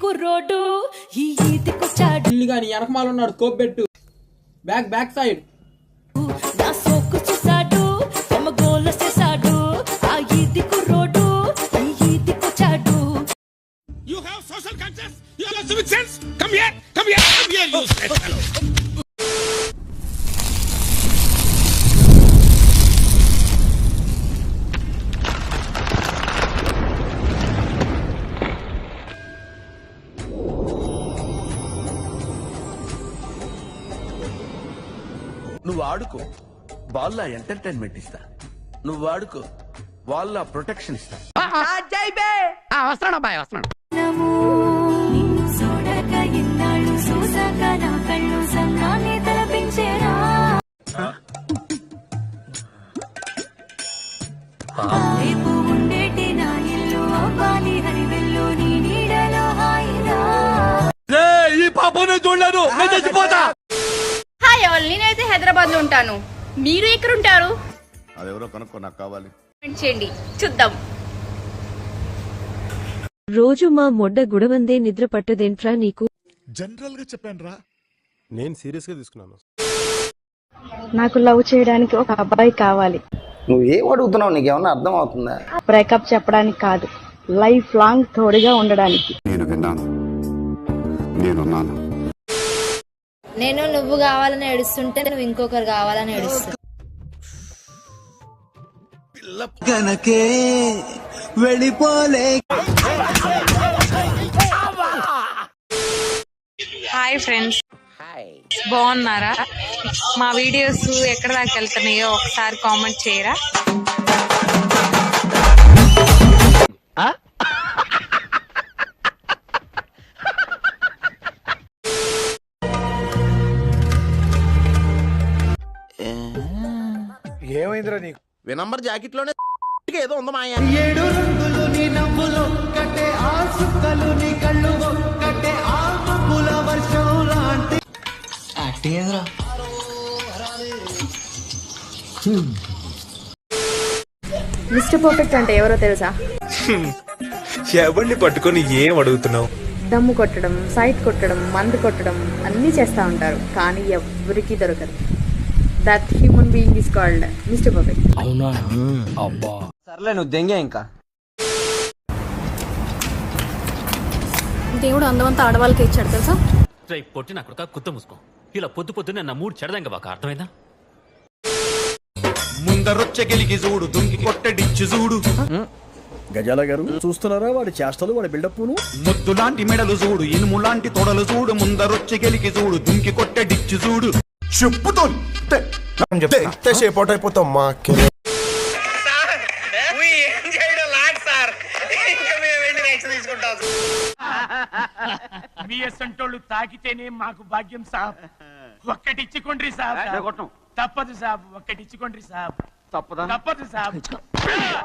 కుర్రోడు ఈ ఈదికొచ్చాడు గాని వెనకమాల ఉన్నాడు స్కోప్ పెట్టు బ్యాక్ సైడ్ నా సోకు చూసాడు తమ గోల చేసాడు ఆ ఈది కుర్రోడు ఈ ఈదికొచ్చాడు. You have social conscience, you have civic sense. Come here, you straight fellow. నువ్వు ఆడుకో వాళ్ళ ఎంటర్టైన్మెంట్ ఇస్తా, నువ్వు ఆడుకో వాళ్ళ ప్రొటెక్షన్ ఇస్తా. వస్తున్నాడు అబ్బాయి వస్తున్నాడు. ఈ పాపనే చూడలేదు, నేను చచ్చిపోతా. హాయ్ ఆల్, నేనైతే హైదరాబాద్ లో ఉంటాను. మీరు ఎక్కడ ఉంటారు? అదెవరో కనుక్కో, నాకు కావాలి. చేయండి చూద్దాం. రోజు మా మొడ్డ గుడవందే నిద్ర పట్టదేంట్రా నీకు? జనరల్ గా చెప్పాను రా, నేను సీరియస్ గా తీసుకున్నాను. నాకు లవ్ చేయడానికి ఒక అబ్బాయి కావాలి. నువ్వేం అడుగుతున్నావు, నీకేమన్నా అర్థం అవుతుందా? బ్రేకప్ చెప్పడానికి కాదు, లైఫ్ లాంగ్ తోడుగా ఉండడానికి. నేను విన్నాను, నేనున్నాను. నేను నువ్వు కావాలని ఏడుస్తుంటే నువ్వు ఇంకొకరు కావాలని ఏడుస్తా. కనకే వెళ్ళిపోలే. హాయ్ ఫ్రెండ్స్, బాగున్నారా? మా వీడియోస్ ఎక్కడ దాకా వెళ్తున్నాయో ఒకసారి కామెంట్ చేయరా? ఏమైందిరా నీకు? వినంబర్ జాకెట్ లోనే ఏదో ఉందో మాయా. 7 రంగులు నీ నవ్వులో కట్టే ఆ సుక్కలు నీ కళ్ళు కట్టే ఆ మబ్బుల వర్షం లాంటి యాక్టింగ్ ఏదిరా. మిస్టర్ పర్ఫెక్ట్ అంటే ఎవరో తెలుసా? ఎవరిని పట్టుకొని ఏం అడుగుతున్నావు? దమ్ము కొట్టడం, సైట్ కొట్టడం, మందు కొట్టడం అన్నీ చేస్తా ఉంటారు, కానీ ఎవరికి దొరకదు. That human being is called mister perfect. అవునా? అబ్బా సర్లే, నువ్వు దెంగే. ఇంకా దేవుడు అందమంతా ఆడవాళ్ళకి ఇచ్చాడు తెలుసా? పొట్టి నా కొడుక కుత్త మూసుకో. ఇలా పొద్దునే నా మూడు చెడదంగా బాగా అర్థమైందా? ముందరొచ్చే గెలిగి చూడు, దుంకి కొట్టడిచ్చు చూడు. గజాల గారు చూస్తున్నారా వాడి చేష్టలు, వాడి బిల్డప్? ముద్దు లాంటి మెడలు చూడు, ఇనుము లాంటి తొడలు చూడు. ముందరొచ్చే గెలిగి చూడు, దుంకి కొట్టడిచ్చు చూడు. చెప్పుతో సేపోట్ అయిపోతాం మా. మీ అసంటోళ్ళు తాకితేనే మాకు భాగ్యం సాబ్. ఒక్కటిచ్చుకోండి సాబ్. తప్పదు సాబ్, ఒక్కటిచ్చుకోండి సాబ్. తప్పదు సాబ్.